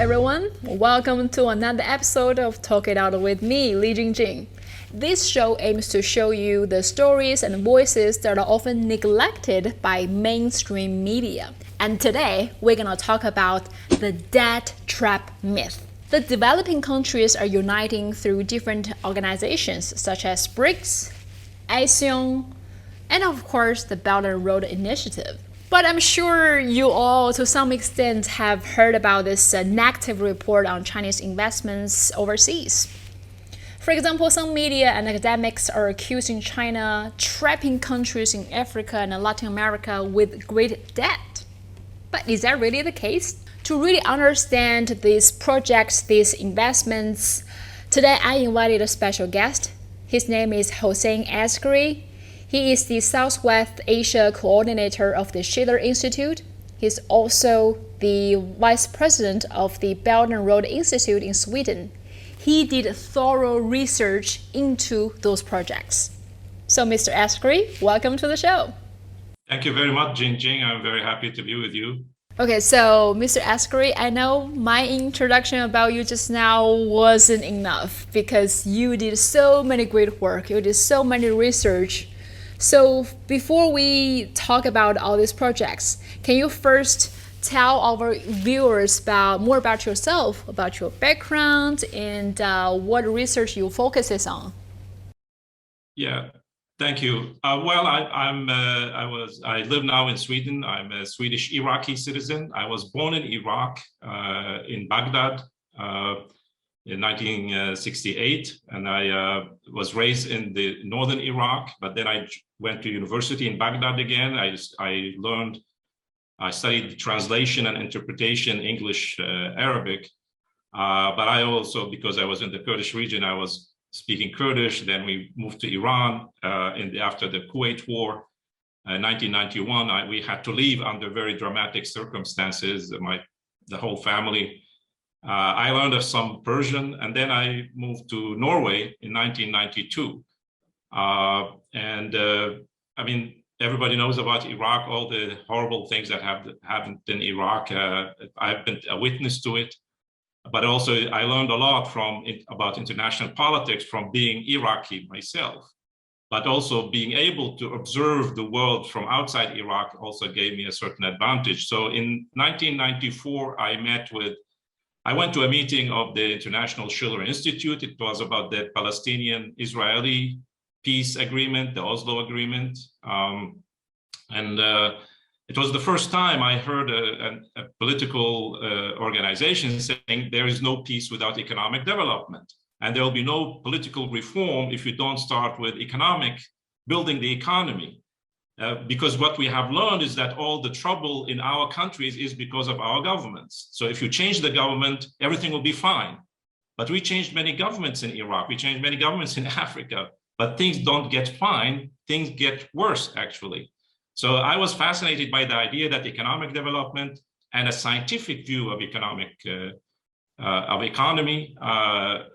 everyone. Welcome to another episode of Talk It Out with me, Li Jingjing. This show aims to show you the stories and voices that are often neglected by mainstream media. And today, we're going to talk about the debt trap myth. The developing countries are uniting through different organizations such as BRICS, ASEAN, and of course the Belt and Road Initiative. But I'm sure you all, to some extent, have heard about this negative report on Chinese investments overseas. For example, some media and academics are accusing China trapping countries in Africa and Latin America with great debt. But is that really the case? To really understand these projects, these investments, today I invited a special guest. His name is Hussein Askary. He is the Southwest Asia coordinator of the Schiller Institute. He's also the vice president of the BeltAndRoad Institute in Sweden. He did thorough research into those projects. So, Mr. Askary, welcome to the show. Thank you very much, Jingjing. I'm very happy to be with you. Okay, so Mr. Askary, I know my introduction about you just now wasn't enough because you did so many great work. You did so many research. So before we talk about all these projects, can you first tell our viewers more about yourself, about your background, and what research you focuses on? Yeah, thank you. Well, I live now in Sweden. I'm a Swedish-Iraqi citizen. I was born in Iraq, in Baghdad, in 1968, and I was raised in the northern Iraq, but then I went to university in Baghdad again. I studied translation and interpretation, English, Arabic, but I also, because I was in the Kurdish region, I was speaking Kurdish. Then we moved to Iran after the Kuwait War. In 1991, we had to leave under very dramatic circumstances, the whole family. I learned some Persian, and then I moved to Norway in 1992. I mean, everybody knows about Iraq, all the horrible things that have happened in Iraq. I've been a witness to it, but also I learned a lot about international politics from being Iraqi myself, but also being able to observe the world from outside Iraq also gave me a certain advantage. So in 1994, I went to a meeting of the International Schiller Institute. It was about the Palestinian-Israeli peace agreement, the Oslo Agreement. It was the first time I heard a political organization saying there is no peace without economic development. And there will be no political reform if you don't start with building the economy. Because what we have learned is that all the trouble in our countries is because of our governments. So if you change the government, everything will be fine. But we changed many governments in Iraq, we changed many governments in Africa, but things don't get fine, things get worse, actually. So I was fascinated by the idea that economic development and a scientific view of economy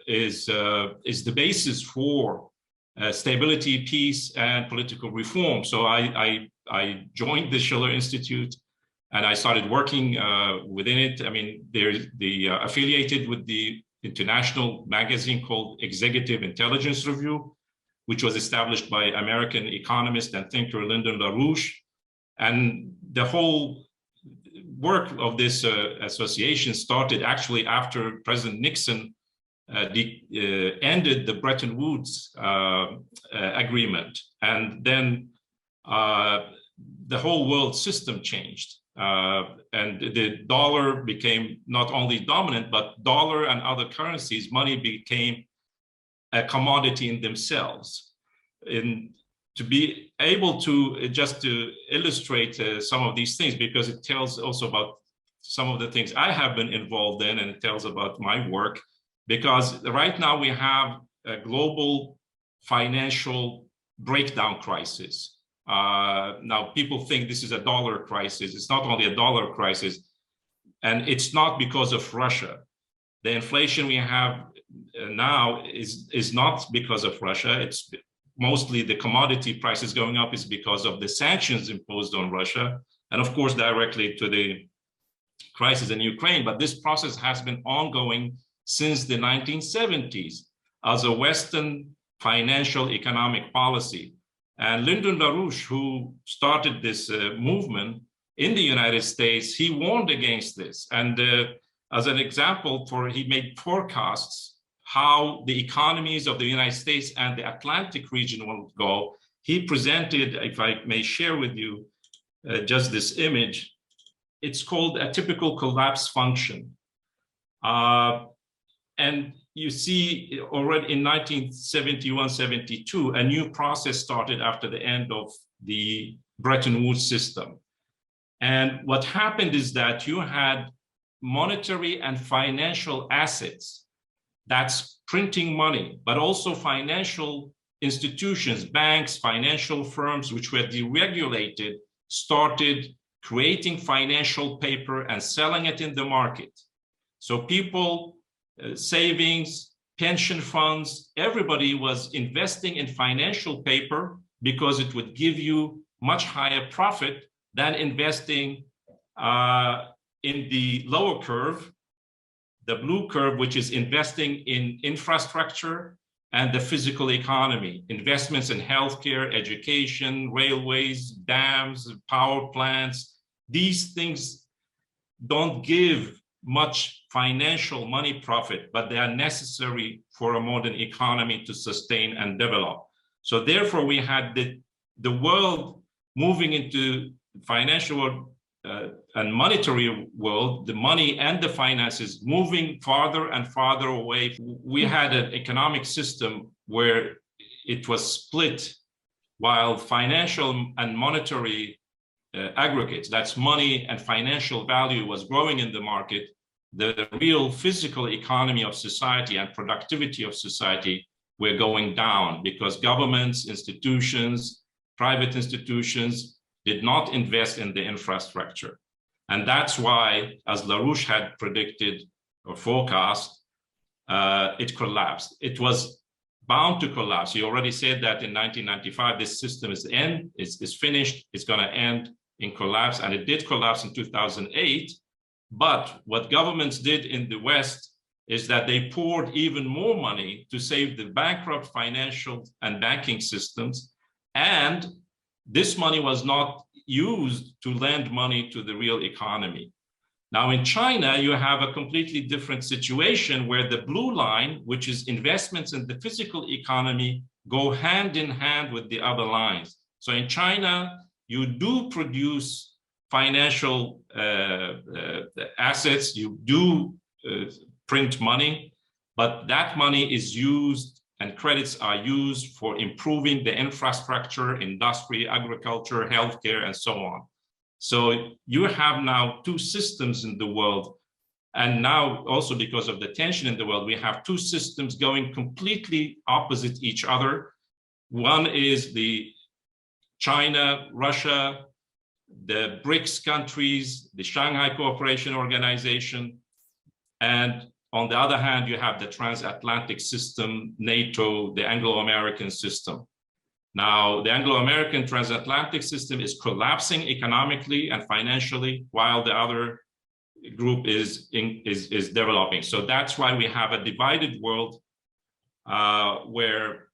is the basis for stability, peace, and political reform. So I joined the Schiller Institute, and I started working within it. I mean, they're affiliated with the international magazine called Executive Intelligence Review, which was established by American economist and thinker Lyndon LaRouche. And the whole work of this association started actually after President Nixon ended the Bretton Woods agreement. And then the whole world system changed. And the dollar became not only dominant, but dollar and other currencies, money became a commodity in themselves. And to be able to just to illustrate some of these things, because it tells also about some of the things I have been involved in, and it tells about my work, because right now we have a global financial breakdown crisis. Now people think this is a dollar crisis. It's not only a dollar crisis, and it's not because of Russia. The inflation we have now is not because of Russia. It's mostly the commodity prices going up is because of the sanctions imposed on Russia, and of course directly to the crisis in Ukraine, but this process has been ongoing since the 1970s as a Western financial economic policy. And Lyndon LaRouche, who started this movement in the United States, he warned against this. And as an example, he made forecasts how the economies of the United States and the Atlantic region will go. He presented, if I may share with you, just this image. It's called a typical collapse function. And you see already in 1971-72, a new process started after the end of the Bretton Woods system. And what happened is that you had monetary and financial assets, that's printing money, but also financial institutions, banks, financial firms, which were deregulated, started creating financial paper and selling it in the market. So people, savings, pension funds, everybody was investing in financial paper because it would give you much higher profit than investing in the lower curve, the blue curve, which is investing in infrastructure and the physical economy, investments in healthcare, education, railways, dams, power plants. These things don't give much financial money profit, but they are necessary for a modern economy to sustain and develop. So therefore, we had the world moving into financial world and monetary world, the money and the finances moving farther and farther away. We had an economic system where it was split, while financial and monetary aggregates, that's money and financial value, was growing in the market. The real physical economy of society and productivity of society were going down because governments, institutions, private institutions did not invest in the infrastructure. And that's why, as LaRouche had predicted or forecast, it collapsed. It was bound to collapse. He already said that in 1995, this system is finished, it's going to end in collapse, and it did collapse in 2008. But what governments did in the West is that they poured even more money to save the bankrupt financial and banking systems, and this money was not used to lend money to the real economy. Now in China, you have a completely different situation where the blue line, which is investments in the physical economy, go hand in hand with the other lines. So in China, you do produce financial assets, you do print money, but that money is used and credits are used for improving the infrastructure, industry, agriculture, healthcare, and so on. So you have now two systems in the world. And now also because of the tension in the world, we have two systems going completely opposite each other. One is the China, Russia, the BRICS countries, the Shanghai Cooperation Organization, and on the other hand, you have the transatlantic system, NATO, the Anglo-American system. Now, the Anglo-American transatlantic system is collapsing economically and financially, while the other group is developing. So that's why we have a divided world where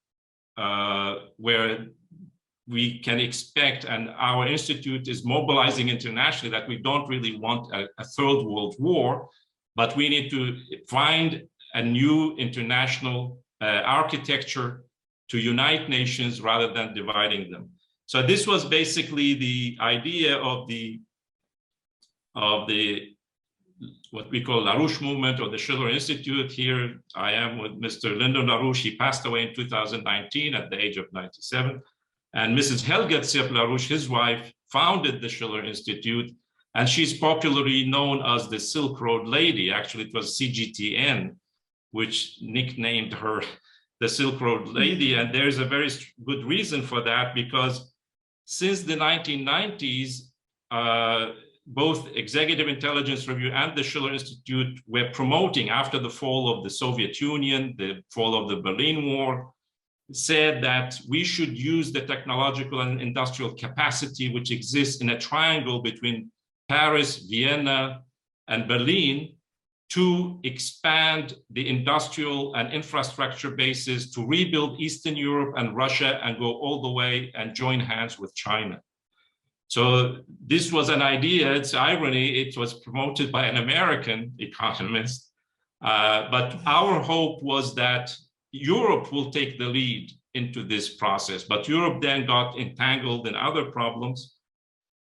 we can expect, and our institute is mobilizing internationally, that we don't really want a third world war, but we need to find a new international architecture to unite nations rather than dividing them. So this was basically the idea of the what we call LaRouche movement or the Schiller Institute. Here I am with Mr. Lyndon LaRouche. He passed away in 2019 at the age of 97. And Mrs. Helga LaRouche, his wife, founded the Schiller Institute. And she's popularly known as the Silk Road Lady. Actually, it was CGTN, which nicknamed her the Silk Road Lady. And there's a very good reason for that, because since the 1990s, both Executive Intelligence Review and the Schiller Institute were promoting, after the fall of the Soviet Union, the fall of the Berlin War, said that we should use the technological and industrial capacity which exists in a triangle between Paris, Vienna, and Berlin to expand the industrial and infrastructure bases to rebuild Eastern Europe and Russia and go all the way and join hands with China. So this was an idea, it's irony, it was promoted by an American economist, but our hope was that Europe will take the lead into this process. But Europe then got entangled in other problems.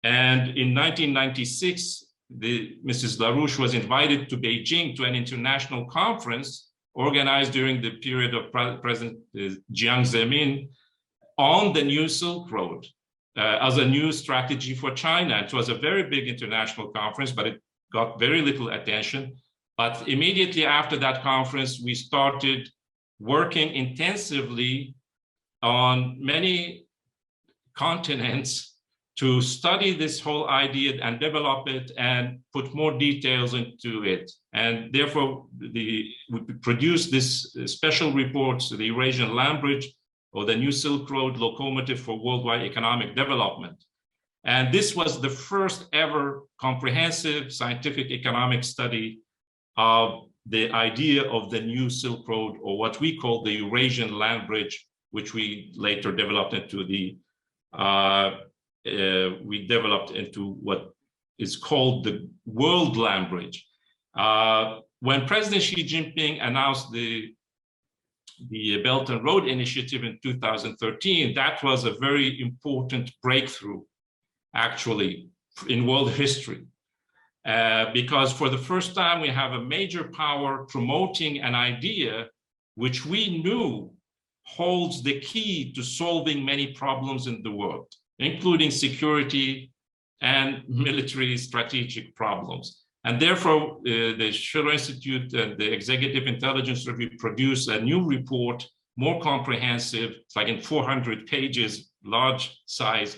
And in 1996, Mrs. LaRouche was invited to Beijing to an international conference organized during the period of President Jiang Zemin on the new Silk Road as a new strategy for China. It was a very big international conference, but it got very little attention. But immediately after that conference, we started working intensively on many continents to study this whole idea and develop it and put more details into it. And therefore, we produced this special report, the Eurasian Land Bridge, or the New Silk Road Locomotive for Worldwide Economic Development. And this was the first ever comprehensive scientific economic study of the idea of the New Silk Road, or what we call the Eurasian Land Bridge, which we later developed into what is called the World Land Bridge. When President Xi Jinping announced the Belt and Road Initiative in 2013, that was a very important breakthrough, actually, in world history. Because for the first time, we have a major power promoting an idea which we knew holds the key to solving many problems in the world, including security and military strategic problems. And therefore, the Schiller Institute and the Executive Intelligence Review produced a new report, more comprehensive, it's like in 400 pages, large size.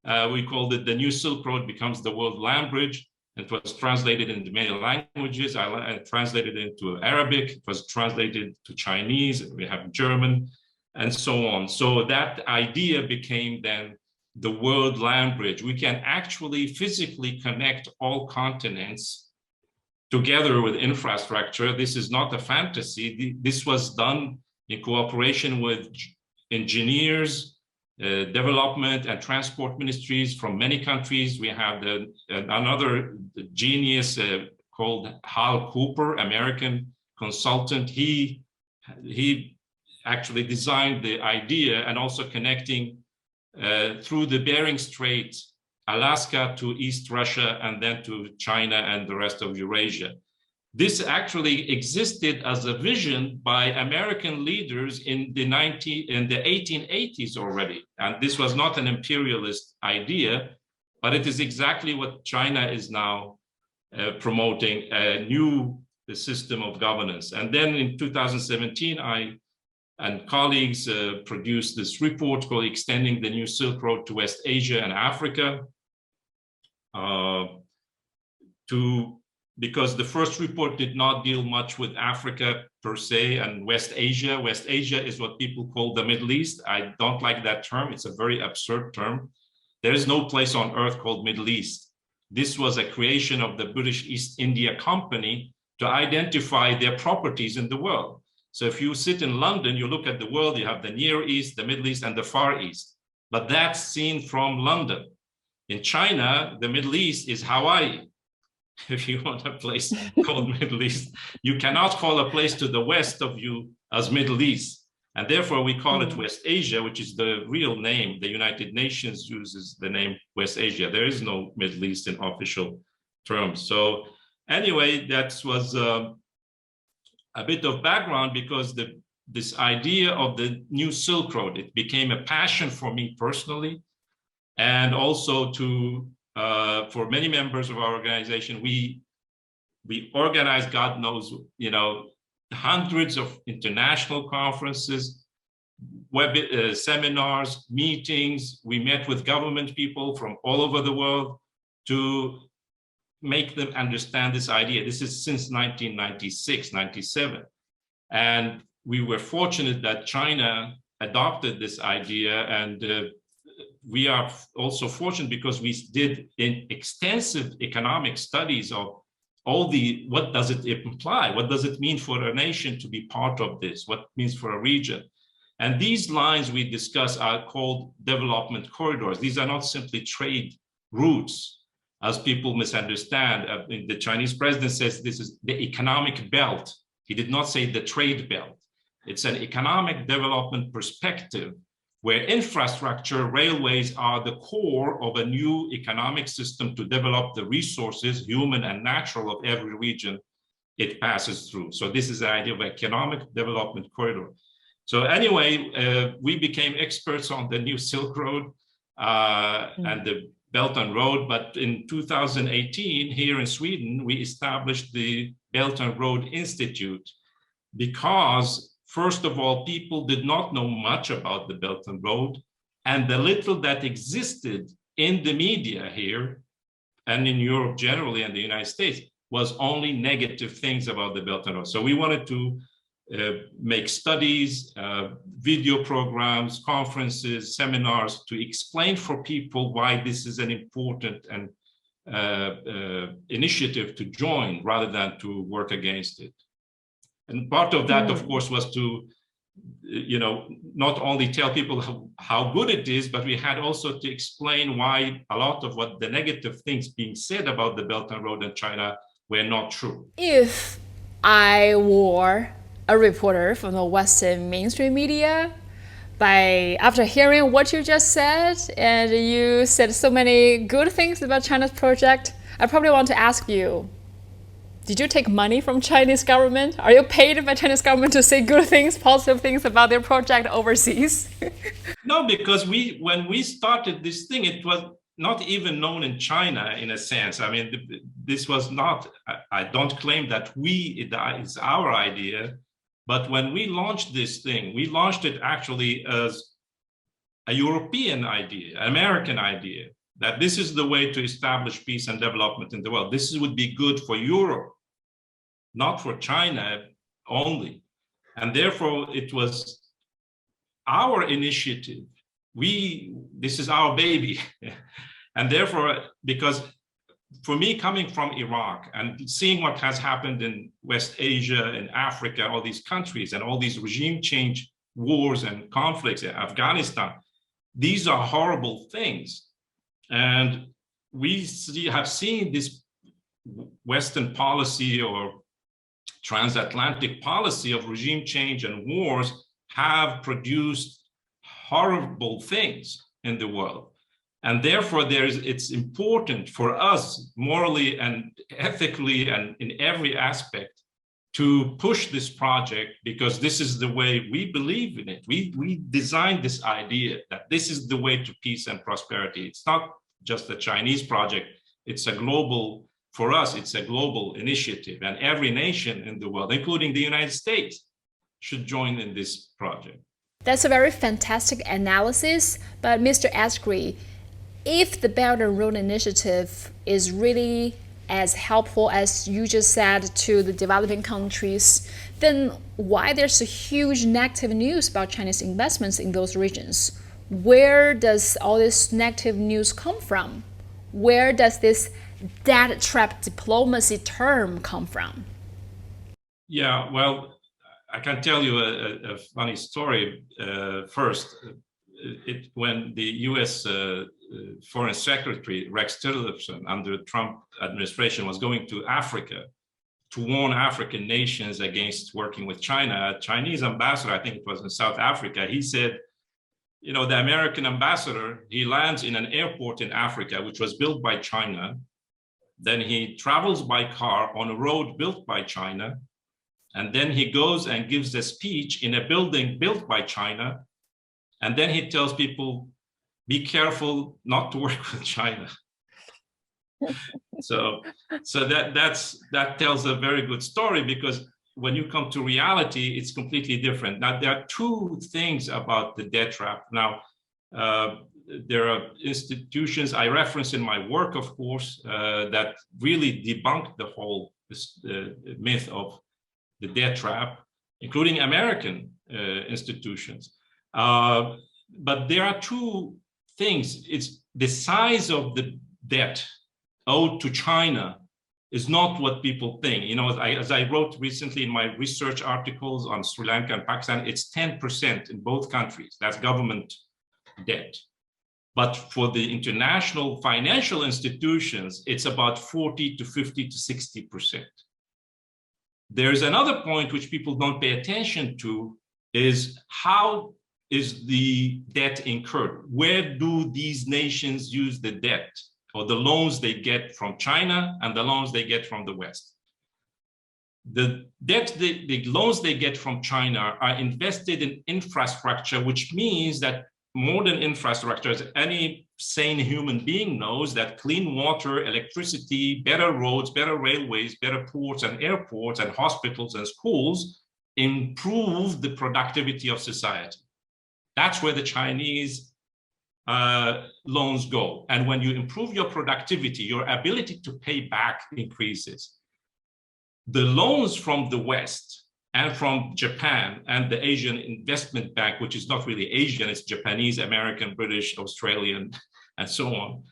We called it The New Silk Road Becomes the World Land Bridge. It was translated into many languages. I translated it into Arabic. It was translated to Chinese. We have German, and so on. So that idea became then the World Land Bridge. We can actually physically connect all continents together with infrastructure. This is not a fantasy. This was done in cooperation with engineers, development and transport ministries from many countries. We have another genius called Hal Cooper, American consultant. He actually designed the idea and also connecting through the Bering Strait, Alaska to East Russia, and then to China and the rest of Eurasia. This actually existed as a vision by American leaders in the 1880s already. And this was not an imperialist idea, but it is exactly what China is now promoting, a new system of governance. And then in 2017, I and colleagues produced this report called Extending the New Silk Road to West Asia and Africa, because the first report did not deal much with Africa per se and West Asia. West Asia is what people call the Middle East. I don't like that term. It's a very absurd term. There is no place on earth called Middle East. This was a creation of the British East India Company to identify their properties in the world. So if you sit in London, you look at the world, you have the Near East, the Middle East, and the Far East. But that's seen from London. In China, the Middle East is Hawaii. If you want a place called Middle East, you cannot call a place to the west of you as Middle East. And therefore, we call it West Asia, which is the real name. The United Nations uses the name West Asia. There is no Middle East in official terms. So anyway, that was a bit of background, because this idea of the New Silk Road, it became a passion for me personally, and also for many members of our organization. We organized, God knows, hundreds of international conferences, seminars, meetings. We met with government people from all over the world to make them understand this idea. This is since 1996, 97. And we were fortunate that China adopted this idea, and we are also fortunate because we did extensive economic studies of what does it imply? What does it mean for a nation to be part of this? What it means for a region? And these lines we discuss are called development corridors. These are not simply trade routes, as people misunderstand. The Chinese president says this is the economic belt. He did not say the trade belt. It's an economic development perspective where infrastructure, railways are the core of a new economic system to develop the resources, human and natural, of every region it passes through. So this is the idea of economic development corridor. So anyway, we became experts on the new Silk Road and the Belt and Road. But in 2018, here in Sweden, we established the Belt and Road Institute because, first of all, people did not know much about the Belt and Road, and the little that existed in the media here and in Europe generally and the United States was only negative things about the Belt and Road. So we wanted to make studies, video programs, conferences, seminars to explain for people why this is an important and initiative to join rather than to work against it. And part of that, of course, was to, not only tell people how good it is, but we had also to explain why a lot of what the negative things being said about the Belt and Road in China were not true. If I were a reporter from the Western mainstream media, after hearing what you just said, and you said so many good things about China's project, I probably want to ask you, did you take money from Chinese government? Are you paid by Chinese government to say good things, positive things about their project overseas? No, because when we started this thing, it was not even known in China in a sense. I mean, this was not, I don't claim that it's our idea, but when we launched this thing, we launched it actually as a European idea, an American idea, that this is the way to establish peace and development in the world. This would be good for Europe, not for China only. And therefore, it was our initiative. This is our baby. And therefore, because for me, coming from Iraq and seeing what has happened in West Asia, in Africa, all these countries, and all these regime change wars and conflicts in Afghanistan, these are horrible things. And we have seen this Western policy or transatlantic policy of regime change and wars have produced horrible things in the world. And therefore, it's important for us morally and ethically and in every aspect to push this project, because this is the way we believe in it. We designed this idea that this is the way to peace and prosperity. It's not just a Chinese project. It's a global, for us, it's a global initiative. And every nation in the world, including the United States, should join in this project. That's a very fantastic analysis. But Mr. Askary, if the Belt and Road Initiative is really as helpful as you just said to the developing countries, then why there's a huge negative news about Chinese investments in those regions? Where does all this negative news come from? Where does this debt trap diplomacy term come from? Yeah, well, I can tell you a funny story. First, when the U.S. Foreign Secretary Rex Tillerson under the Trump administration was going to Africa to warn African nations against working with China, a Chinese ambassador, I think it was in South Africa, he said, the American ambassador, he lands in an airport in Africa, which was built by China. Then he travels by car on a road built by China. And then he goes and gives a speech in a building built by China. And then he tells people, be careful not to work with China. So that tells a very good story, because when you come to reality, it's completely different. Now, there are two things about the debt trap. Now, there are institutions I reference in my work, of course, that really debunk the whole myth of the debt trap, including American institutions. But there are two things. It's the size of the debt owed to China is not what people think. You know, as I wrote recently in my research articles on Sri Lanka and Pakistan, it's 10% in both countries. That's government debt. But for the international financial institutions, it's about 40 to 50 to 60%. There's another point which people don't pay attention to, is how is the debt incurred? Where do these nations use the debt or the loans they get from China and the loans they get from the West? The debt, the loans they get from China are invested in infrastructure, which means that modern infrastructure, as any sane human being knows, that clean water, electricity, better roads, better railways, better ports and airports and hospitals and schools improve the productivity of society. That's where the Chinese loans go. And when you improve your productivity, your ability to pay back increases. The loans from the West and from Japan and the Asian Investment Bank, which is not really Asian, it's Japanese, American, British, Australian, and so on.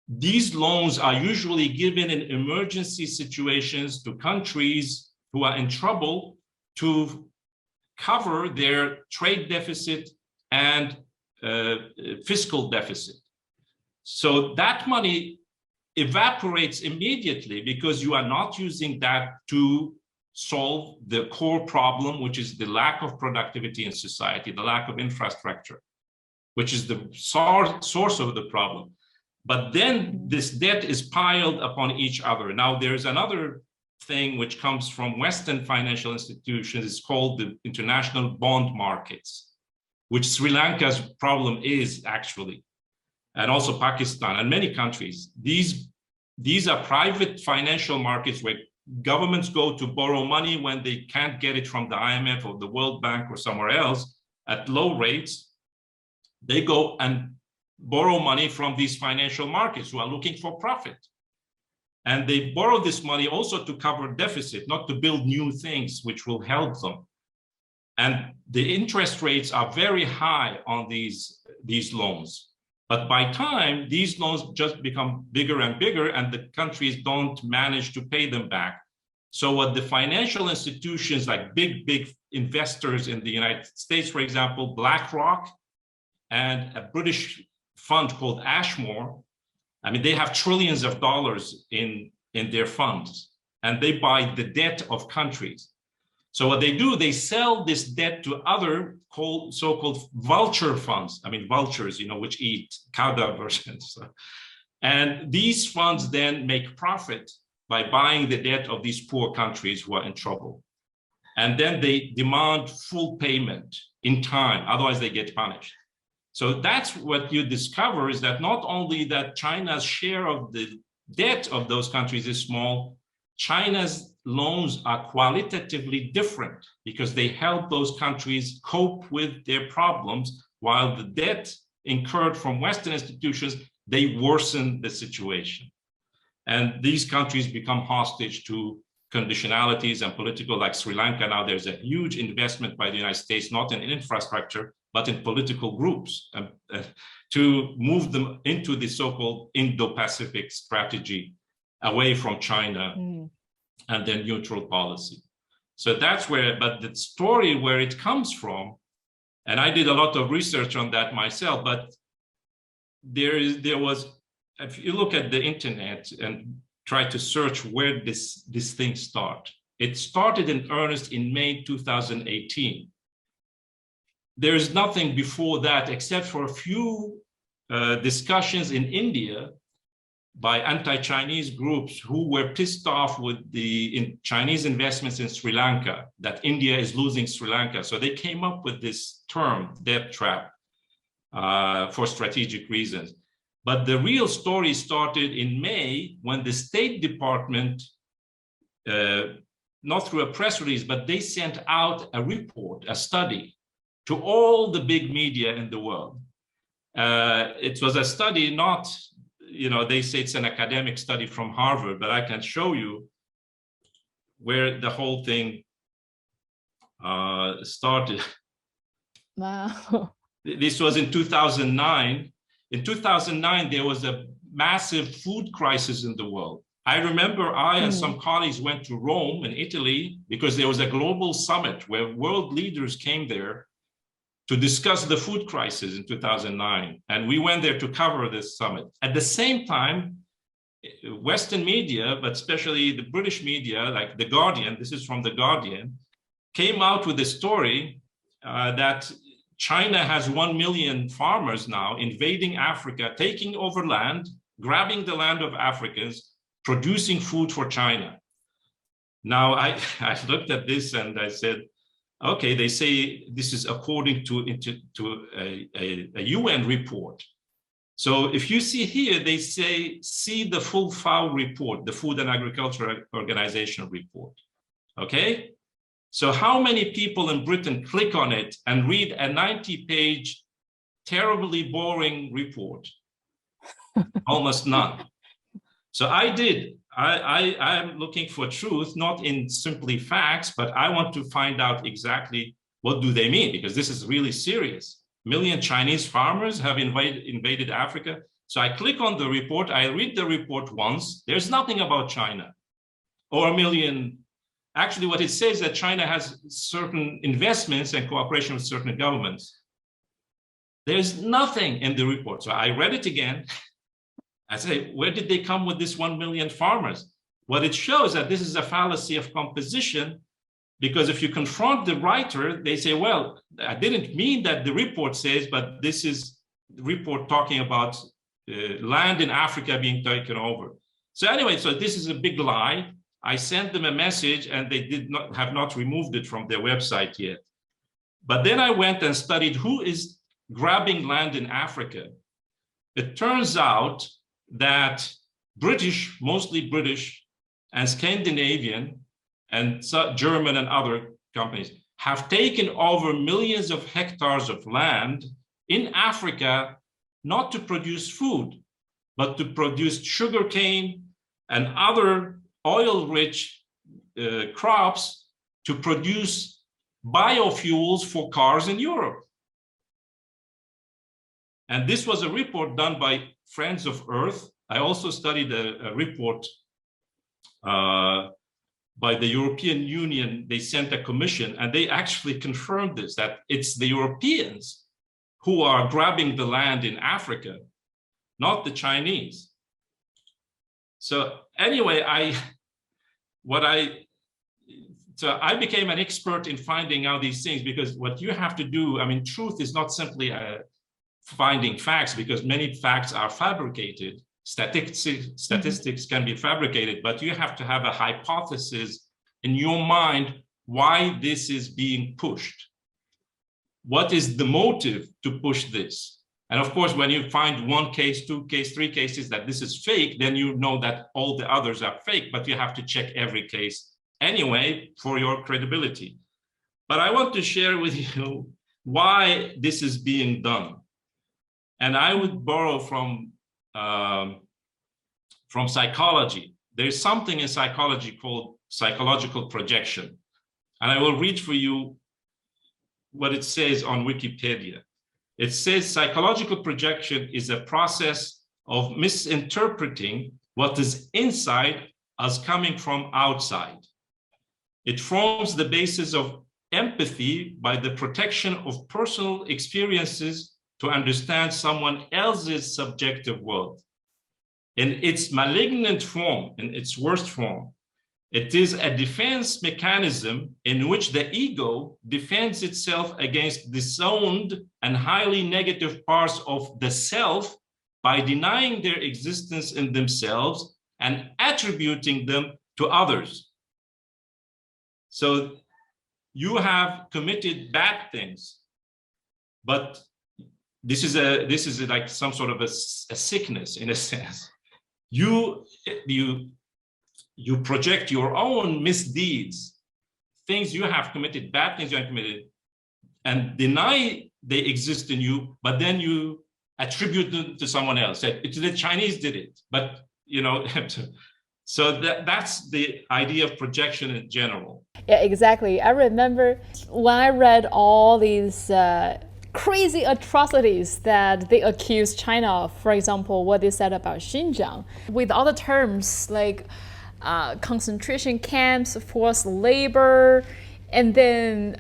These loans are usually given in emergency situations to countries who are in trouble to cover their trade deficit and fiscal deficit. So that money evaporates immediately because you are not using that to solve the core problem, which is the lack of productivity in society, the lack of infrastructure, which is the source of the problem. But then this debt is piled upon each other. Now, there's another thing which comes from Western financial institutions. It's called the international bond markets, which Sri Lanka's problem is actually, and also Pakistan and many countries. These are private financial markets where governments go to borrow money when they can't get it from the IMF or the World Bank or somewhere else at low rates. They go and borrow money from these financial markets who are looking for profit. And they borrow this money also to cover deficit, not to build new things which will help them. And the interest rates are very high on these loans. But by time, these loans just become bigger and bigger, and the countries don't manage to pay them back. So what the financial institutions, like big investors in the United States, for example, BlackRock, and a British fund called Ashmore, I mean, they have trillions of dollars in their funds, and they buy the debt of countries. So what they do, they sell this debt to other so-called vulture funds. I mean, vultures, which eat cadavers. And these funds then make profit by buying the debt of these poor countries who are in trouble. And then they demand full payment in time, otherwise they get punished. So that's what you discover, is that not only that China's share of the debt of those countries is small, China's loans are qualitatively different because they help those countries cope with their problems, while the debt incurred from Western institutions, they worsen the situation. And these countries become hostage to conditionalities and political, like Sri Lanka now, there's a huge investment by the United States, not in infrastructure, but in political groups to move them into the so-called Indo-Pacific strategy away from China and their neutral policy. So that's where, but the story where it comes from, and I did a lot of research on that myself, but there was, if you look at the internet and try to search where this thing started, it started in earnest in May 2018. There is nothing before that except for a few discussions in India by anti-Chinese groups who were pissed off with the Chinese investments in Sri Lanka, that India is losing Sri Lanka. So they came up with this term, debt trap, for strategic reasons. But the real story started in May when the State Department, not through a press release, but they sent out a report, a study, to all the big media in the world. It was a study, not, they say it's an academic study from Harvard, but I can show you where the whole thing started. Wow. This was in 2009. In 2009, there was a massive food crisis in the world. I remember I and some colleagues went to Rome in Italy because there was a global summit where world leaders came there to discuss the food crisis in 2009. And we went there to cover this summit. At the same time, Western media, but especially the British media, like The Guardian, this is from The Guardian, came out with a story that China has 1 million farmers now invading Africa, taking over land, grabbing the land of Africans, producing food for China. Now, I looked at this and I said, okay, they say this is according to a UN report. So if you see here, they say, see the full FAO report, the Food and Agriculture Organization report, okay? So how many people in Britain click on it and read a 90-page, terribly boring report? Almost none. So I did. I'm looking for truth, not in simply facts, but I want to find out exactly what do they mean, because this is really serious. 1 million Chinese farmers have invaded Africa. So I click on the report, I read the report once, there's nothing about China or 1 million. Actually, what it says is that China has certain investments and cooperation with certain governments. There's nothing in the report. So I read it again. I say, where did they come with this 1 million farmers? What it shows that this is a fallacy of composition, because if you confront the writer, they say, well, I didn't mean that the report says, but this is the report talking about land in Africa being taken over. So anyway, so this is a big lie. I sent them a message and they have not removed it from their website yet. But then I went and studied who is grabbing land in Africa. It turns out that British, mostly British and Scandinavian and German and other companies have taken over millions of hectares of land in Africa, not to produce food, but to produce sugarcane and other oil-rich crops to produce biofuels for cars in Europe. And this was a report done by Friends of Earth. I also studied a report by the European Union. They sent a commission and they actually confirmed this, that it's the Europeans who are grabbing the land in Africa, not the Chinese. So anyway, I became an expert in finding out these things, because what you have to do, I mean, truth is not simply finding facts, because many facts are fabricated. Statistics can be fabricated, but you have to have a hypothesis in your mind why this is being pushed. What is the motive to push this? And of course, when you find one case, two case, three cases that this is fake, then you know that all the others are fake, but you have to check every case anyway for your credibility. But I want to share with you why this is being done. And I would borrow from psychology. There's something in psychology called psychological projection. And I will read for you what it says on Wikipedia. It says psychological projection is a process of misinterpreting what is inside as coming from outside. It forms the basis of empathy by the protection of personal experiences to understand someone else's subjective world. In its malignant form, in its worst form, it is a defense mechanism in which the ego defends itself against disowned and highly negative parts of the self by denying their existence in themselves and attributing them to others. So you have committed bad things, but this is like some sort of a sickness in a sense. You project your own misdeeds, things you have committed, bad things you have committed, and deny they exist in you, but then you attribute them to someone else. The Chinese did it, but you know, so that's the idea of projection in general. Yeah, exactly. I remember when I read all these crazy atrocities that they accuse China of. For example, what they said about Xinjiang, with other terms like concentration camps, forced labor, and then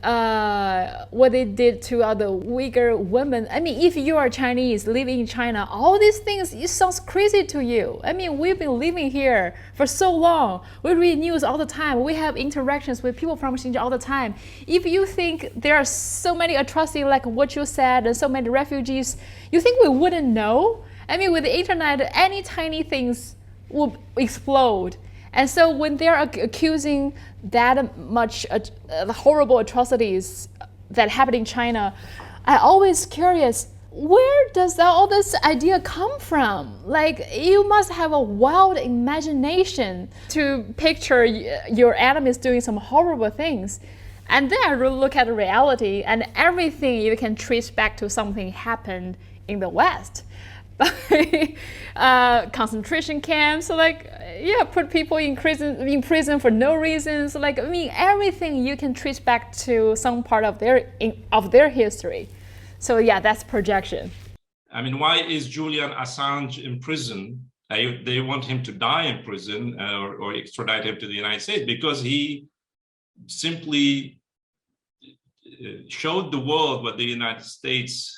what they did to other Uyghur women. I mean, if you are Chinese living in China, all these things, it sounds crazy to you. I mean, we've been living here for so long. We read news all the time. We have interactions with people from Xinjiang all the time. If you think there are so many atrocities like what you said and so many refugees, you think we wouldn't know? I mean, with the internet, any tiny things will explode. And so when they're accusing that much horrible atrocities that happen in China, I'm always curious, where does all this idea come from? Like, you must have a wild imagination to picture your enemies doing some horrible things. And then I look at the reality, and everything you can trace back to something happened in the West. Concentration camps, so like, yeah, put people in prison for no reason. So like, I mean, everything you can trace back to some part of their history. So yeah, that's projection. I mean, why is Julian Assange in prison? They want him to die in prison or extradite him to the United States because he simply showed the world what the United States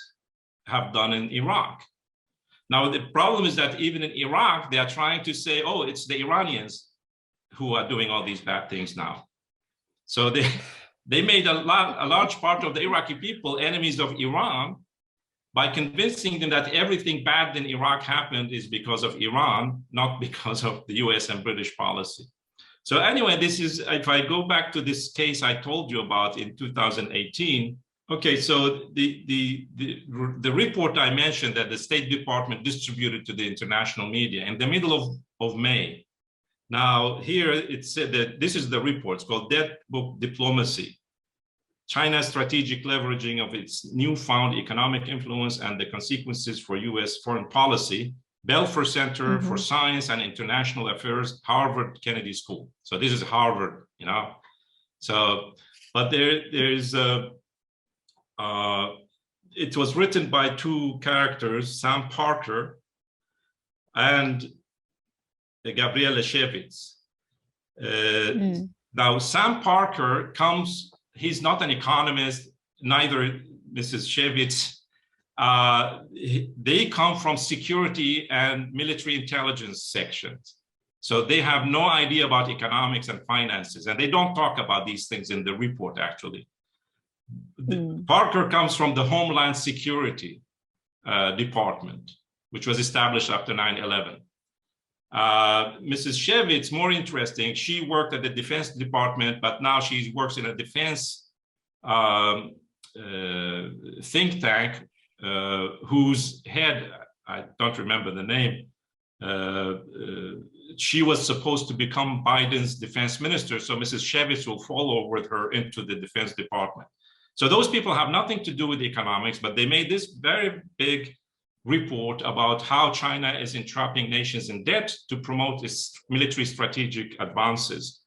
have done in Iraq. Now, the problem is that even in Iraq, they are trying to say, oh, it's the Iranians who are doing all these bad things now. So they made a large part of the Iraqi people enemies of Iran by convincing them that everything bad in Iraq happened is because of Iran, not because of the US and British policy. So anyway, this is, if I go back to this case I told you about in 2018, okay, so the report I mentioned that the State Department distributed to the international media in the middle of May. Now here it said that this is the report, it's called Debunk Diplomacy, China's strategic leveraging of its newfound economic influence and the consequences for US foreign policy, Belfer Center for Science and International Affairs, Harvard Kennedy School. So this is Harvard, you know. So, but there's it was written by two characters, Sam Parker and Gabriele Shevitz. Now, Sam Parker he's not an economist, neither Mrs. Shevitz. They come from security and military intelligence sections. So they have no idea about economics and finances, and they don't talk about these things in the report, actually. Parker comes from the Homeland Security Department, which was established after 9/11. Mrs. Shevitz, more interesting, she worked at the Defense Department, but now she works in a defense think tank whose head, I don't remember the name, she was supposed to become Biden's defense minister. So Mrs. Shevitz will follow with her into the Defense Department. So those people have nothing to do with economics, but they made this very big report about how China is entrapping nations in debt to promote its military strategic advances.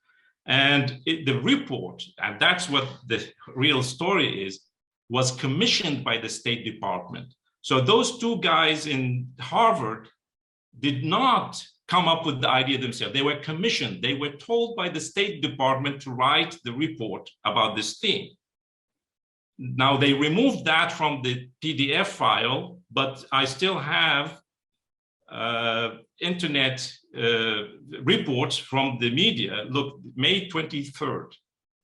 And the report, and that's what the real story is, was commissioned by the State Department. So those two guys in Harvard did not come up with the idea themselves. They were commissioned. They were told by the State Department to write the report about this theme. Now, they removed that from the PDF file, but I still have internet reports from the media. Look, May 23rd,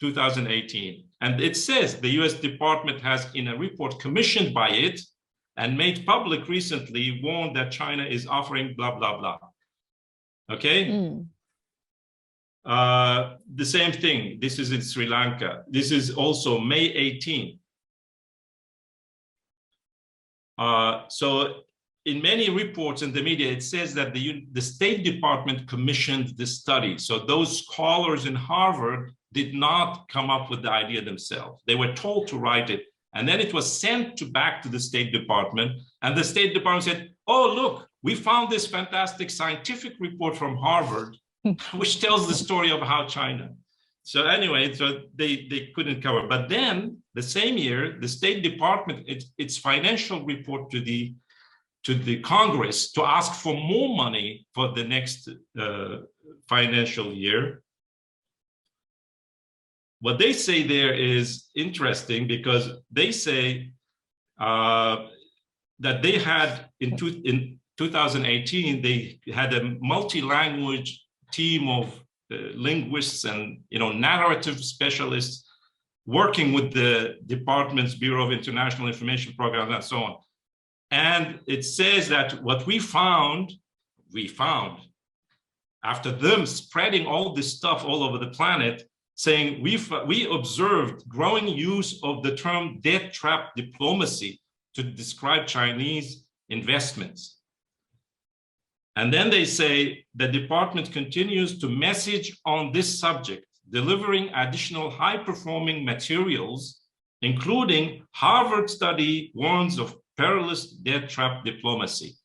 2018. And it says the US Department has, in a report commissioned by it and made public recently, warned that China is offering blah, blah, blah. Okay? The same thing. This is in Sri Lanka. This is also May 18. So in many reports in the media, it says that the State Department commissioned the study. So those scholars in Harvard did not come up with the idea themselves. They were told to write it. And then it was sent back to the State Department. And the State Department said, oh, look, we found this fantastic scientific report from Harvard, which tells the story of how China. So anyway, so they couldn't cover. But then the same year, the State Department, its financial report to the Congress to ask for more money for the next financial year. What they say there is interesting, because they say that they had in 2018, they had a multi-language team of linguists and narrative specialists working with the department's Bureau of International Information Programs and so on. And it says that what we found after them spreading all this stuff all over the planet, saying we observed growing use of the term debt trap diplomacy to describe Chinese investments. And then they say the department continues to message on this subject, delivering additional high-performing materials, including Harvard study warns of perilous debt trap diplomacy.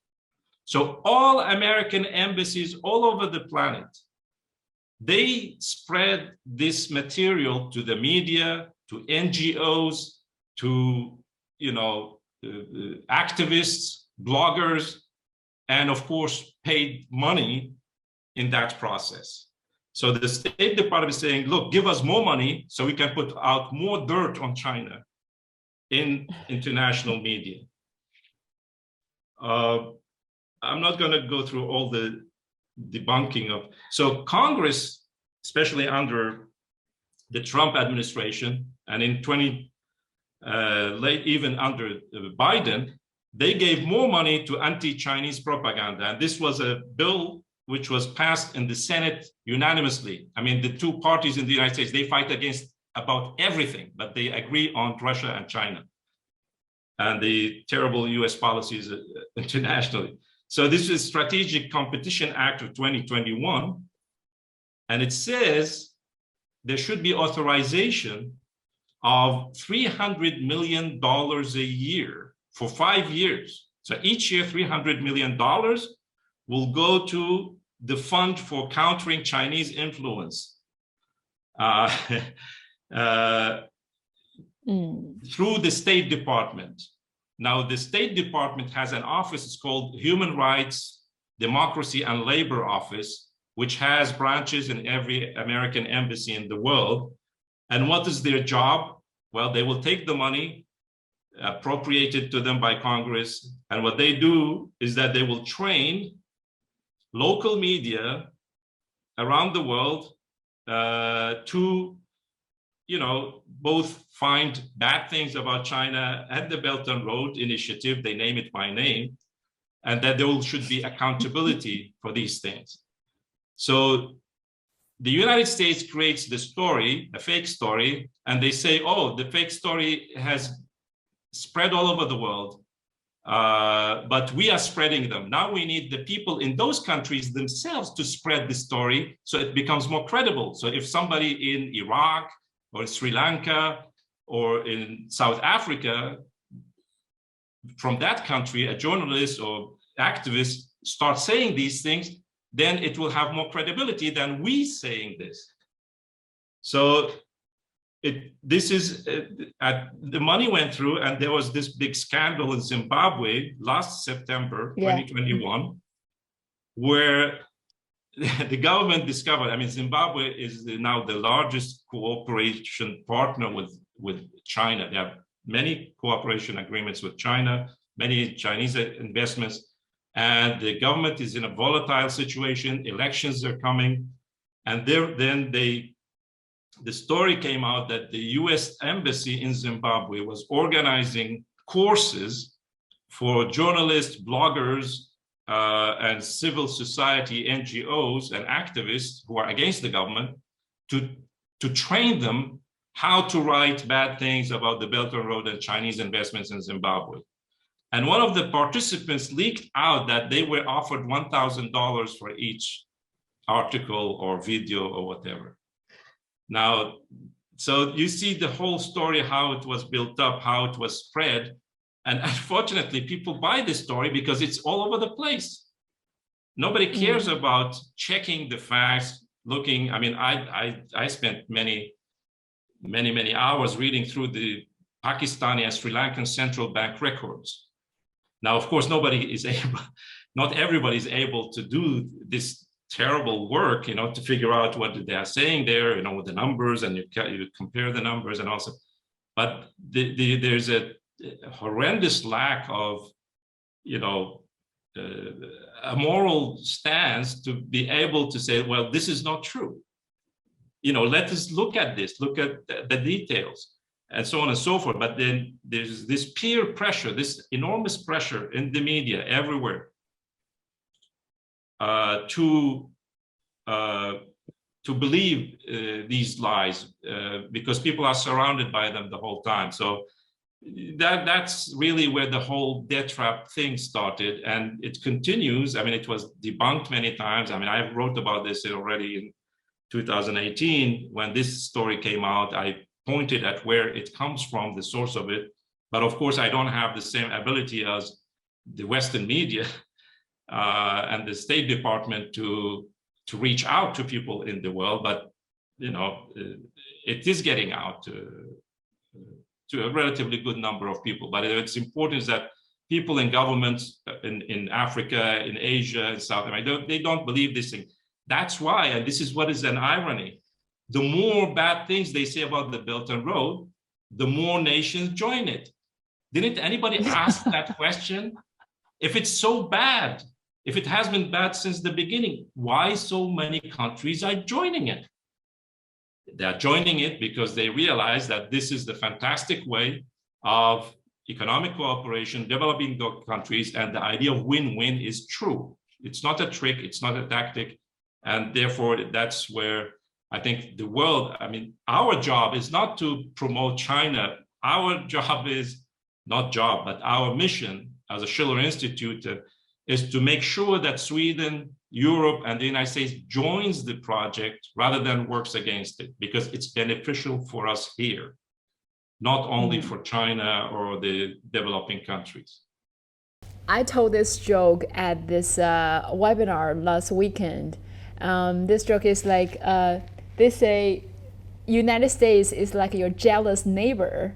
So all American embassies all over the planet, they spread this material to the media, to NGOs, to activists, bloggers, and of course paid money in that process. So the State Department is saying, look, give us more money so we can put out more dirt on China in international media. I'm not going to go through all the debunking of. So Congress, especially under the Trump administration, and in even under Biden, they gave more money to anti-Chinese propaganda. And this was a bill which was passed in the Senate unanimously. I mean, the two parties in the United States, they fight against about everything, but they agree on Russia and China and the terrible US policies internationally. So this is Strategic Competition Act of 2021. And it says there should be authorization of $300 million a year for 5 years. So each year, $300 million will go to the fund for countering Chinese influence through the State Department. Now, the State Department has an office, it's called Human Rights, Democracy, and Labor Office, which has branches in every American embassy in the world. And what is their job? Well, they will take the money appropriated to them by Congress. And what they do is that they will train local media around the world to, both find bad things about China and the Belt and Road Initiative, they name it by name, and that there should be accountability for these things. So the United States creates the story, a fake story, and they say, oh, the fake story has spread all over the world, but we are spreading them. Now we need the people in those countries themselves to spread the story so it becomes more credible. So if somebody in Iraq or Sri Lanka or in South Africa, from that country, a journalist or activist starts saying these things, then it will have more credibility than we saying this. So this is, the money went through, and there was this big scandal in Zimbabwe last September, 2021, where the government discovered, I mean, Zimbabwe is now the largest cooperation partner with China. They have many cooperation agreements with China, many Chinese investments, and the government is in a volatile situation. Elections are coming, and the story came out that the US Embassy in Zimbabwe was organizing courses for journalists, bloggers, and civil society NGOs and activists who are against the government to train them how to write bad things about the Belt and Road and Chinese investments in Zimbabwe. And one of the participants leaked out that they were offered $1,000 for each article or video or whatever. Now, so you see the whole story, how it was built up, how it was spread. And unfortunately, people buy this story because it's all over the place. Nobody cares about checking the facts, looking. I mean, I spent many hours reading through the Pakistani and Sri Lankan central bank records. Now, of course, not everybody is able to do this terrible work, to figure out what they are saying there, with the numbers, and you compare the numbers, and also, but there's a horrendous lack of, a moral stance to be able to say, well, this is not true. Let us look at this, look at the details, and so on and so forth. But then there's this peer pressure, this enormous pressure in the media everywhere to believe these lies because people are surrounded by them the whole time. So that's really where the whole debt trap thing started, and it continues. I mean, it was debunked many times. I mean, I wrote about this already in 2018 when this story came out. I pointed at where it comes from, the source of it, but of course I don't have the same ability as the Western media and the State Department to reach out to people in the world. But it is getting out to a relatively good number of people. But it's important that people in governments in Africa, in Asia, in South America, they don't believe this thing. That's why, and this is what is an irony, the more bad things they say about the Belt and Road, the more nations join it. Didn't anybody ask that question? If it's so bad, if it has been bad since the beginning, why so many countries are joining it? They're joining it because they realize that this is the fantastic way of economic cooperation, developing the countries, and the idea of win-win is true. It's not a trick, it's not a tactic, and therefore that's where I think the world, I mean, our job is not to promote China. Our job is, but our mission as a Schiller Institute is to make sure that Sweden, Europe, and the United States joins the project rather than works against it, because it's beneficial for us here, not only for China or the developing countries. I told this joke at this webinar last weekend. This joke is like, they say United States is like your jealous neighbor.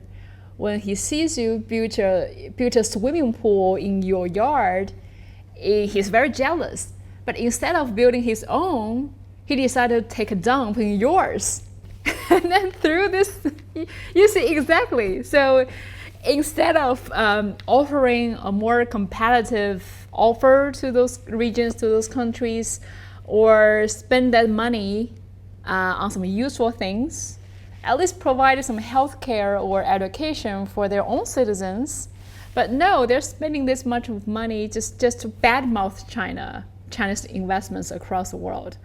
When he sees you build a swimming pool in your yard, he's very jealous. But instead of building his own, he decided to take a dump in yours. And then through this, you see exactly. So instead of offering a more competitive offer to those regions, to those countries, or spend that money on some useful things, at least provide some healthcare or education for their own citizens. But no, they're spending this much of money just to badmouth China's investments across the world.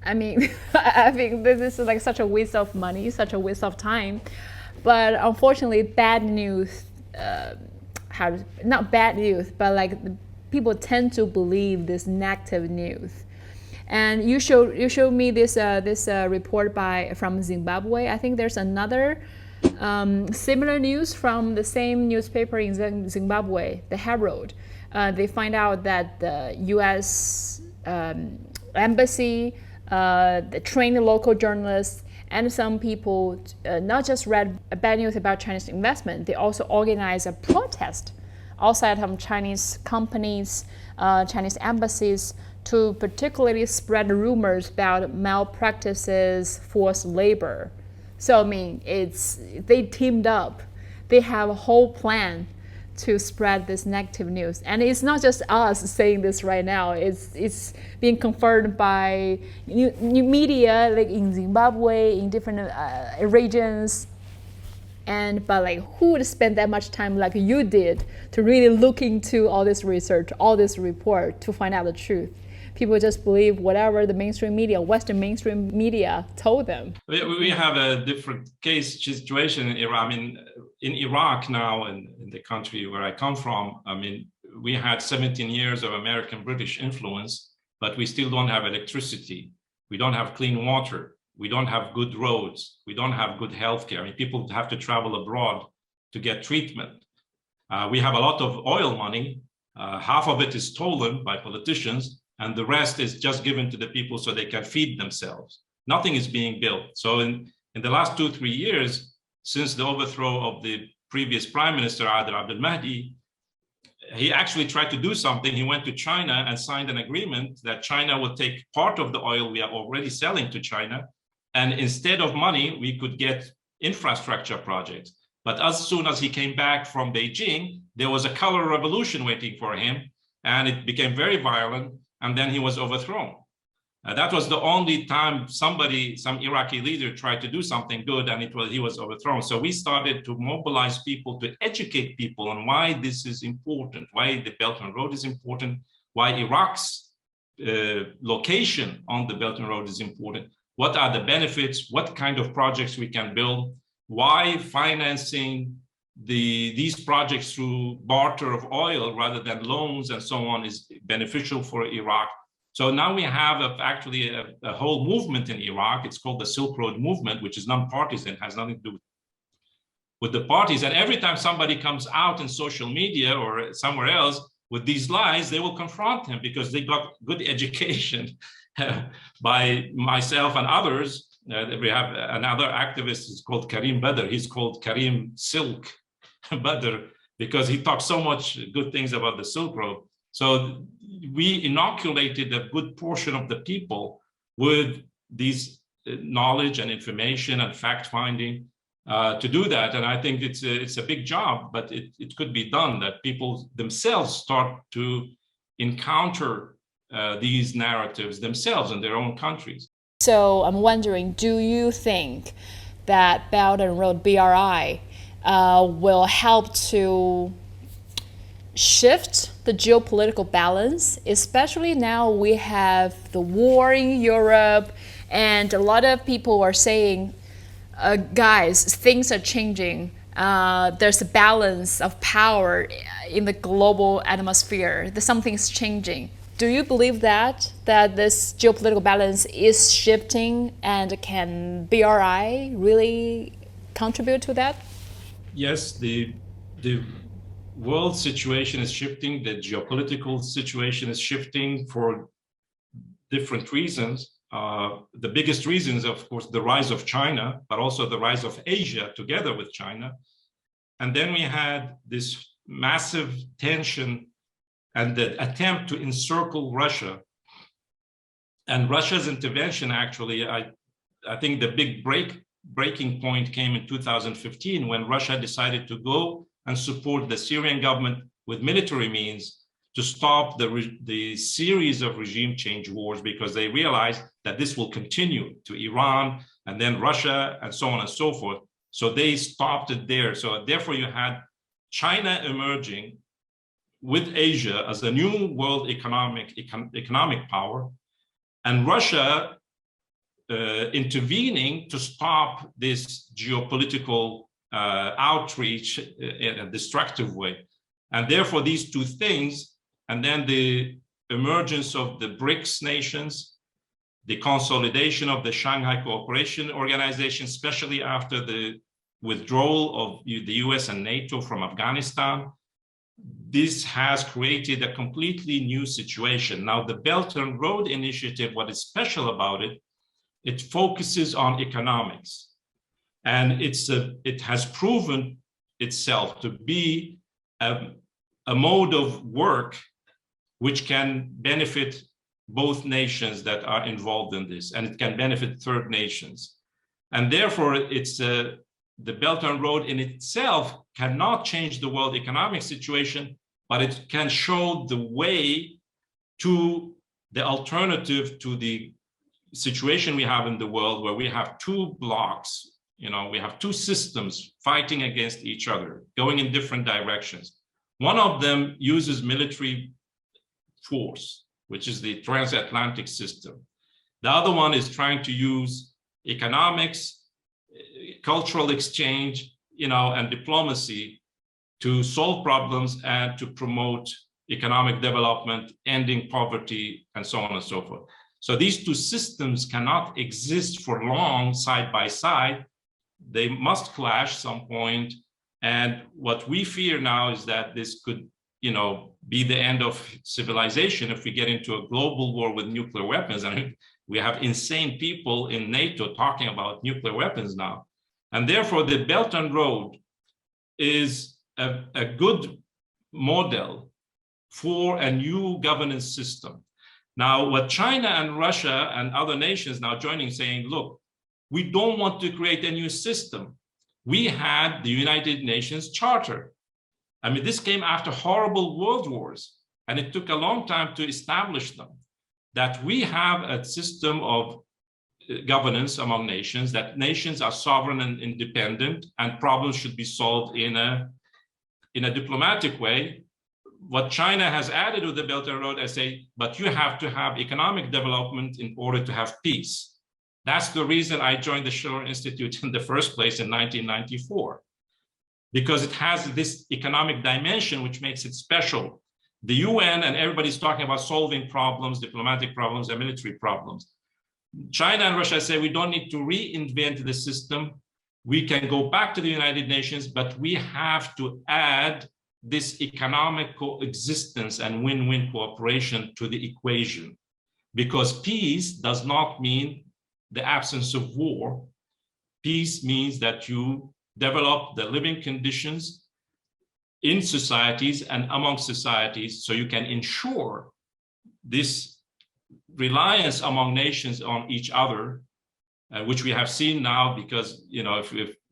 I mean, I think this is like such a waste of money, such a waste of time. But unfortunately, bad news, not bad news, but like people tend to believe this negative news. And you showed me this report from Zimbabwe. I think there's another similar news from the same newspaper in Zimbabwe, the Herald. They find out that the U.S. Embassy, the trained local journalists, and some people not just read bad news about Chinese investment, they also organized a protest outside of Chinese companies, Chinese embassies, to particularly spread rumors about malpractices, forced labor. So I mean, they teamed up. They have a whole plan to spread this negative news, and it's not just us saying this right now. It's being confirmed by new media, like in Zimbabwe, in different regions. But like, who would spend that much time like you did to really look into all this research, all this report to find out the truth? People just believe whatever the mainstream media, Western mainstream media told them. We have a different case situation in Iran. I mean, in Iraq now, in the country where I come from, I mean, we had 17 years of American-British influence, but we still don't have electricity. We don't have clean water. We don't have good roads. We don't have good healthcare. I mean, people have to travel abroad to get treatment. We have a lot of oil money. Half of it is stolen by politicians. and the rest is just given to the people so they can feed themselves. Nothing is being built. So in the last 2-3 years, since the overthrow of the previous Prime Minister, Adel Abdel Mahdi, he actually tried to do something. He went to China and signed an agreement that China would take part of the oil we are already selling to China, and instead of money, we could get infrastructure projects. But as soon as he came back from Beijing, there was a color revolution waiting for him, and it became very violent, and then he was overthrown. That was the only time some Iraqi leader tried to do something good, and he was overthrown. So we started to mobilize people, to educate people on why this is important, why the Belt and Road is important, why Iraq's location on the Belt and Road is important, what are the benefits, what kind of projects we can build, why financing these projects through barter of oil rather than loans and so on is beneficial for Iraq. So now we have actually a whole movement in Iraq. It's called the Silk Road Movement, which is non-partisan, has nothing to do with the parties. And every time somebody comes out in social media or somewhere else with these lies, they will confront him because they got good education by myself and others. We have another activist is called Karim Badr. He's called Karim Silk Badr because he talks so much good things about the Silk Road. So we inoculated a good portion of the people with these knowledge and information and fact-finding to do that. And I think it's a big job, but it could be done, that people themselves start to encounter these narratives themselves in their own countries. So I'm wondering, do you think that Belt and Road, BRI, will help to shift the geopolitical balance, especially now we have the war in Europe, and a lot of people are saying, guys, things are changing. There's a balance of power in the global atmosphere. Something's changing. Do you believe that this geopolitical balance is shifting, and can BRI really contribute to that? Yes, the world situation is shifting, the geopolitical situation is shifting for different reasons. The biggest reason is, of course, the rise of China, but also the rise of Asia together with China. And then we had this massive tension and the attempt to encircle Russia. And Russia's intervention, actually, I think the big breaking point came in 2015 when Russia decided to go and support the Syrian government with military means to stop the series of regime change wars, because they realized that this will continue to Iran and then Russia and so on and so forth. So they stopped it there. So therefore you had China emerging with Asia as the new world economic power, and Russia intervening to stop this geopolitical outreach in a destructive way. And therefore these two things, and then the emergence of the BRICS nations, the consolidation of the Shanghai Cooperation Organization, especially after the withdrawal of the US and NATO from Afghanistan, this has created a completely new situation. Now, the Belt and Road Initiative, what is special about it, it focuses on economics. And it has proven itself to be a mode of work which can benefit both nations that are involved in this, and it can benefit third nations. And therefore, the Belt and Road in itself cannot change the world economic situation, but it can show the way to the alternative to the situation we have in the world, where we have two blocks, we have two systems fighting against each other, going in different directions. One of them uses military force, which is the transatlantic system. The other one is trying to use economics, cultural exchange, and diplomacy to solve problems and to promote economic development, ending poverty, and so on and so forth. So these two systems cannot exist for long side by side. They must clash some point. And what we fear now is that this could be the end of civilization if we get into a global war with nuclear weapons. I mean, we have insane people in NATO talking about nuclear weapons now. And therefore, the Belt and Road is a good model for a new governance system. Now, what China and Russia and other nations now joining, saying, look, we don't want to create a new system. We had the United Nations Charter. I mean, this came after horrible world wars, and it took a long time to establish them, that we have a system of governance among nations, that nations are sovereign and independent, and problems should be solved in a diplomatic way. What China has added with the Belt and Road, I say, but you have to have economic development in order to have peace. That's the reason I joined the Schiller Institute in the first place in 1994, because it has this economic dimension which makes it special. The UN and everybody's talking about solving problems, diplomatic problems, and military problems. China and Russia say we don't need to reinvent the system. We can go back to the United Nations, but we have to add this economic coexistence and win-win cooperation to the equation. Because peace does not mean the absence of war. Peace means that you develop the living conditions in societies and among societies so you can ensure this reliance among nations on each other, which we have seen now because,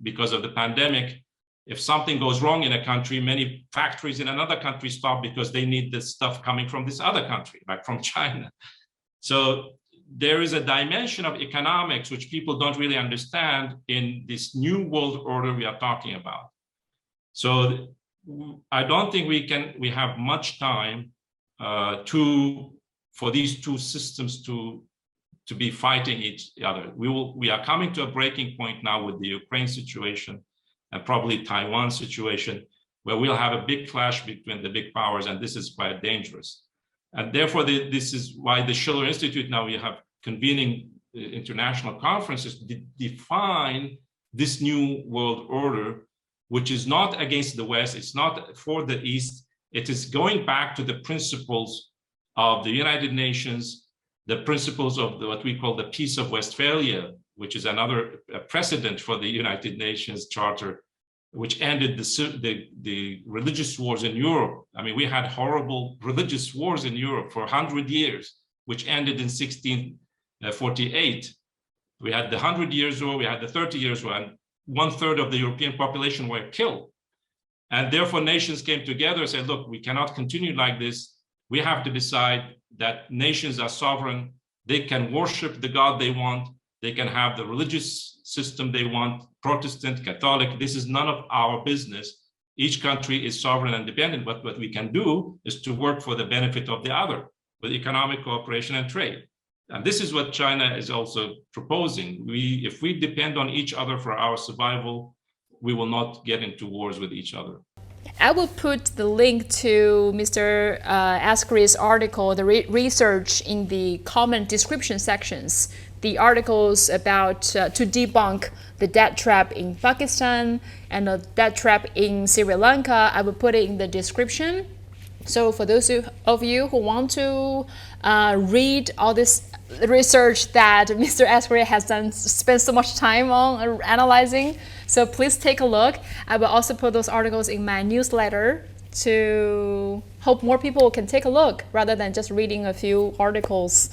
because of the pandemic. If something goes wrong in a country, many factories in another country stop because they need this stuff coming from this other country, like from China. So there is a dimension of economics which people don't really understand in this new world order we are talking about. So I don't think we have much time for these two systems to be fighting each other. We are coming to a breaking point now with the Ukraine situation and probably Taiwan situation, where we'll have a big clash between the big powers, and this is quite dangerous. And therefore, this is why the Schiller Institute now we have convening international conferences to define this new world order, which is not against the West, it's not for the East, it is going back to the principles of the United Nations, the principles of what we call the Peace of Westphalia, which is another precedent for the United Nations Charter, which ended the religious wars in Europe. I mean, we had horrible religious wars in Europe for 100 years, which ended in 1648. We had the 100 Years' War, we had the 30 Years' War, and 1/3 of the European population were killed. And therefore, nations came together and said, look, we cannot continue like this. We have to decide that nations are sovereign. They can worship the God they want. They can have the religious system they want, Protestant, Catholic. This is none of our business. Each country is sovereign and independent, but what we can do is to work for the benefit of the other with economic cooperation and trade. And this is what China is also proposing. If we depend on each other for our survival, we will not get into wars with each other. I will put the link to Mr. Askary's article, the research, in the comment description sections. The articles about to debunk the debt trap in Pakistan and the debt trap in Sri Lanka, I will put it in the description. So for those of you who want to read all this research that Mr. Askary has spent so much time on analyzing, so please take a look. I will also put those articles in my newsletter to hope more people can take a look rather than just reading a few articles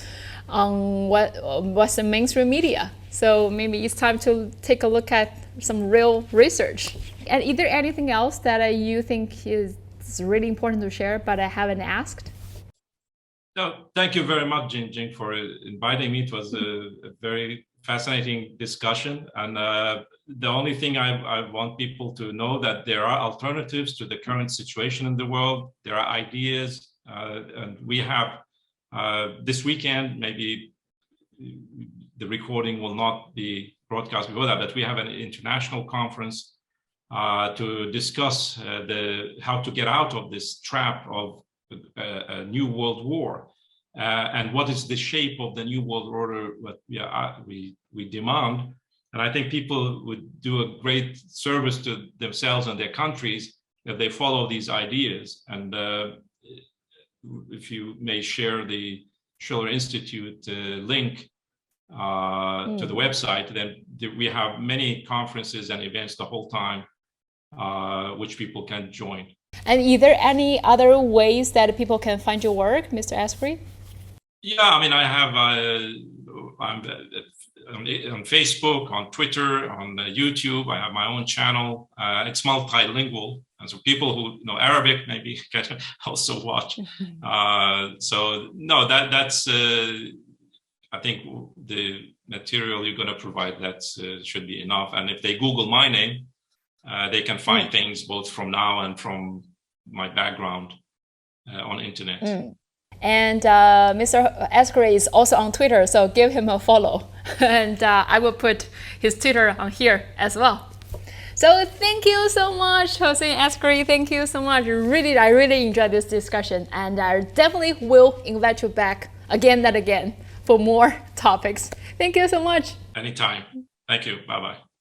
on what's the mainstream media. So maybe it's time to take a look at some real research. And is there anything else that you think is really important to share but I haven't asked? No, thank you very much, Jing, for inviting me. It was a very fascinating discussion. And the only thing I want people to know that there are alternatives to the current situation in the world. There are ideas, and we have this weekend, maybe the recording will not be broadcast before that, but we have an international conference to discuss how to get out of this trap of a new world war, and what is the shape of the new world order what we demand. And I think people would do a great service to themselves and their countries that they follow these ideas. And if you may share the Schiller Institute link to the website, then we have many conferences and events the whole time, which people can join. And is there any other ways that people can find your work, Mr. Askary? Yeah, I mean, I have I'm on Facebook, on Twitter, on YouTube. I have my own channel. It's multilingual, and so people who know Arabic maybe can also watch. So no, that's I think the material you're going to provide, that should be enough. And if they Google my name, they can find things both from now and from my background on internet. And Mr. Askary is also on Twitter, so give him a follow. And I will put his Twitter on here as well. So thank you so much, Hussein Askary. Thank you so much. I really enjoyed this discussion, and I definitely will invite you back again and again for more topics. Thank you so much. Anytime. Thank you. Bye-bye.